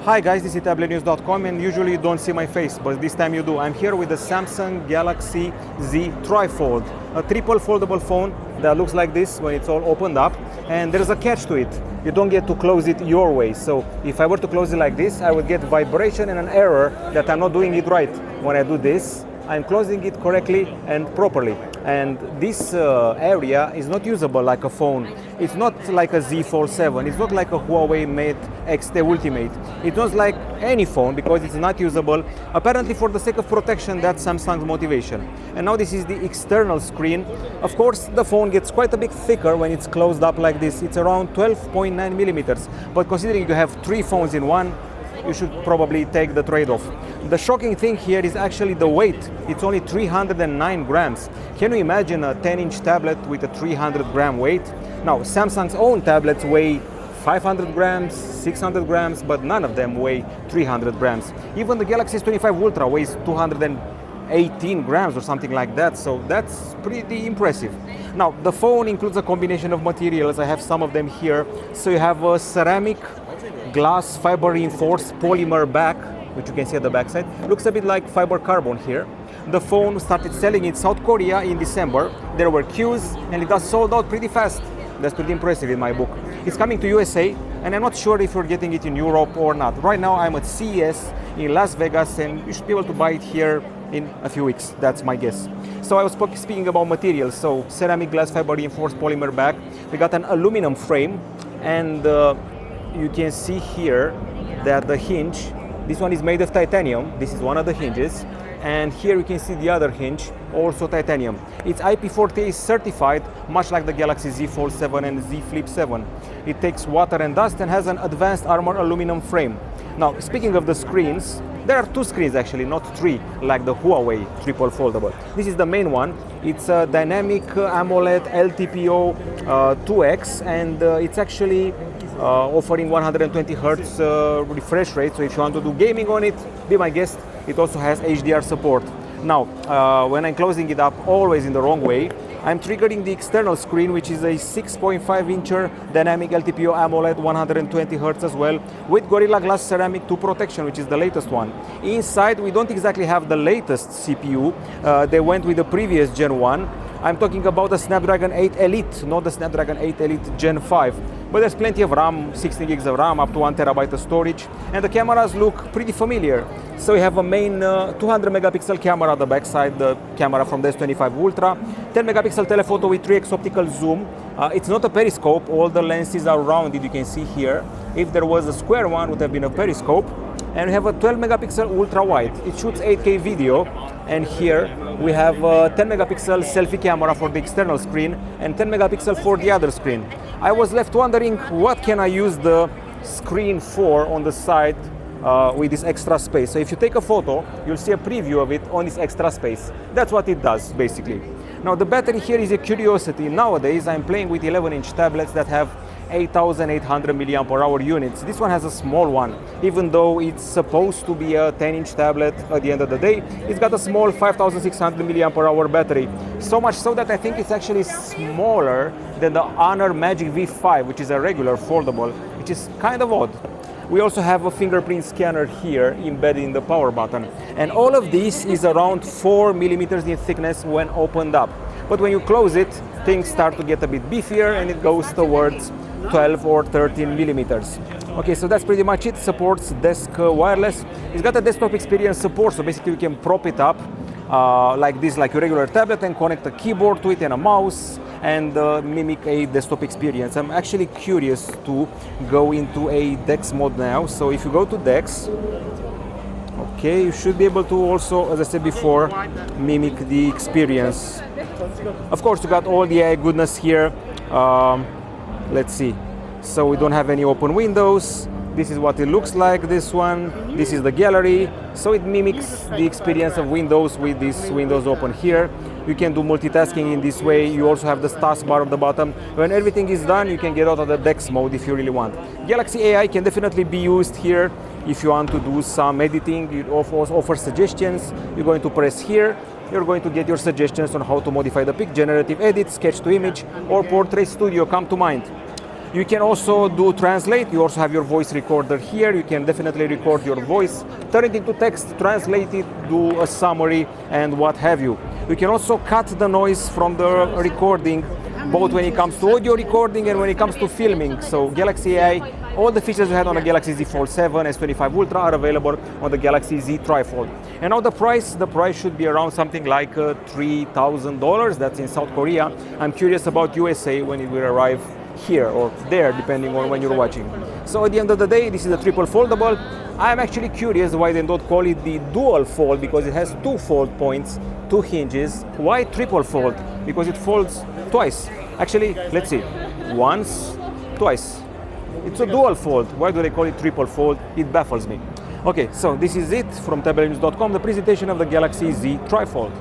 Hi guys, this is Tablet-News.com, and usually you don't see my face, but this time you do. I'm here with the Samsung Galaxy Z Trifold, a triple foldable phone that looks like this when it's all opened up, and there's a catch to it. You don't get to close it your way. So if I were to close it like this, I would get vibration and an error that I'm not doing it right. When I do this, I'm closing it correctly and properly. And this area is not usable like a phone. It's not like a Z Fold 7. It's not like a Huawei Mate X Ultimate. It's not like any phone because it's not usable. Apparently for the sake of protection, that's Samsung's motivation. And now this is the external screen. Of course, the phone gets quite a bit thicker when it's closed up like this. It's around 12.9 millimeters. But considering you have three phones in one, you should probably take the trade-off. The shocking thing here is actually the weight. It's only 309 grams. Can you imagine a 10-inch tablet with a 300-gram weight? Now, Samsung's own tablets weigh 500 grams, 600 grams, but none of them weigh 300 grams. Even the Galaxy S25 Ultra weighs 218 grams or something like that, so that's pretty impressive. Now, the phone includes a combination of materials. I have some of them here. So you have a ceramic glass fiber reinforced polymer back, which you can see at the back side. Looks a bit like fiber carbon here. The phone started selling in South Korea in December. There were queues and it got sold out pretty fast. That's pretty impressive in my book. It's coming to USA, and I'm not sure if you're getting it in Europe or not. Right now I'm at CES in Las Vegas, and you should be able to buy it here in a few weeks. That's my guess. So I was speaking about materials. So ceramic glass fiber reinforced polymer back. We got an aluminum frame, and you can see here that the hinge, this one is made of titanium. This is one of the hinges. And here you can see the other hinge, also titanium. It's IP48 certified, much like the Galaxy Z Fold 7 and Z Flip 7. It takes water and dust and has an advanced armor aluminum frame. Now, speaking of the screens, there are two screens actually, not three, like the Huawei triple foldable. This is the main one. It's a dynamic AMOLED LTPO 2X, and it's actually offering 120 Hz refresh rate. So if you want to do gaming on it, be my guest. It also has HDR support. Now, when I'm closing it up always in the wrong way, I'm triggering the external screen, which is a 6.5-incher dynamic LTPO AMOLED 120 Hz as well, with Gorilla Glass Ceramic 2 protection, which is the latest one. Inside, we don't exactly have the latest CPU. They went with the previous Gen 1. I'm talking about the Snapdragon 8 Elite, not the Snapdragon 8 Elite Gen 5. But there's plenty of RAM, 16 gigs of RAM, up to 1 terabyte of storage, and the cameras look pretty familiar. So we have a main 200 megapixel camera at the backside, the camera from the S25 Ultra, 10 megapixel telephoto with 3x optical zoom. It's not a periscope, all the lenses are rounded, you can see here. If there was a square one, it would have been a periscope. And we have a 12 megapixel ultra wide. It shoots 8K video, and here we have a 10 megapixel selfie camera for the external screen and 10 megapixel for the other screen. I was left wondering, what can I use the screen for on the side with this extra space? So if you take a photo, you'll see a preview of it on this extra space. That's what it does, basically. Now, the battery here is a curiosity. Nowadays, I'm playing with 11-inch tablets that have 8,800 mAh units. This one has a small one. Even though it's supposed to be a 10-inch tablet at the end of the day, it's got a small 5,600 mAh battery. So much so that I think it's actually smaller than the Honor Magic V5, which is a regular foldable, which is kind of odd. We also have a fingerprint scanner here embedded in the power button. And all of this is around 4 millimeters in thickness when opened up. But when you close it, things start to get a bit beefier and it goes towards 12 or 13 millimeters. Okay, so that's pretty much it. Supports desk wireless. It's got a desktop experience support, so basically you can prop it up like this, like a regular tablet, and connect a keyboard to it and a mouse and mimic a desktop experience. I'm actually curious to go into a DeX mode now. So if you go to DeX, okay, you should be able to also, as I said before, mimic the experience. Of course, you got all the AI goodness here. Let's see. So we don't have any open windows. This is what it looks like, this one. This is the gallery. So it mimics the experience of Windows with these windows open here. You can do multitasking in this way. You also have the taskbar at the bottom. When everything is done, you can get out of the DeX mode if you really want. Galaxy AI can definitely be used here if you want to do some editing. It offers suggestions. You're going to press here. You're going to get your suggestions on how to modify the pic. Generative edit, sketch to image, or portrait studio come to mind. You can also do translate. You also have your voice recorder here. You can definitely record your voice, turn it into text, translate it, do a summary, and what have you. You can also cut the noise from the recording, both when it comes to audio recording and when it comes to filming. So Galaxy AI, all the features you had on the Galaxy Z Fold 7, S25 Ultra are available on the Galaxy Z Trifold. And now the price should be around something like $3,000. That's in South Korea. I'm curious about USA when it will arrive here or there, depending on when you're watching. So at the end of the day, this is a triple foldable. I'm actually curious why they don't call it the dual fold, because it has 2 fold points, 2 hinges. Why triple fold? Because it folds twice. Actually, let's see. Once, twice. It's a dual fold. Why do they call it triple fold? It baffles me. Okay, so this is it from Tablet-News.com, the presentation of the Galaxy Z Trifold.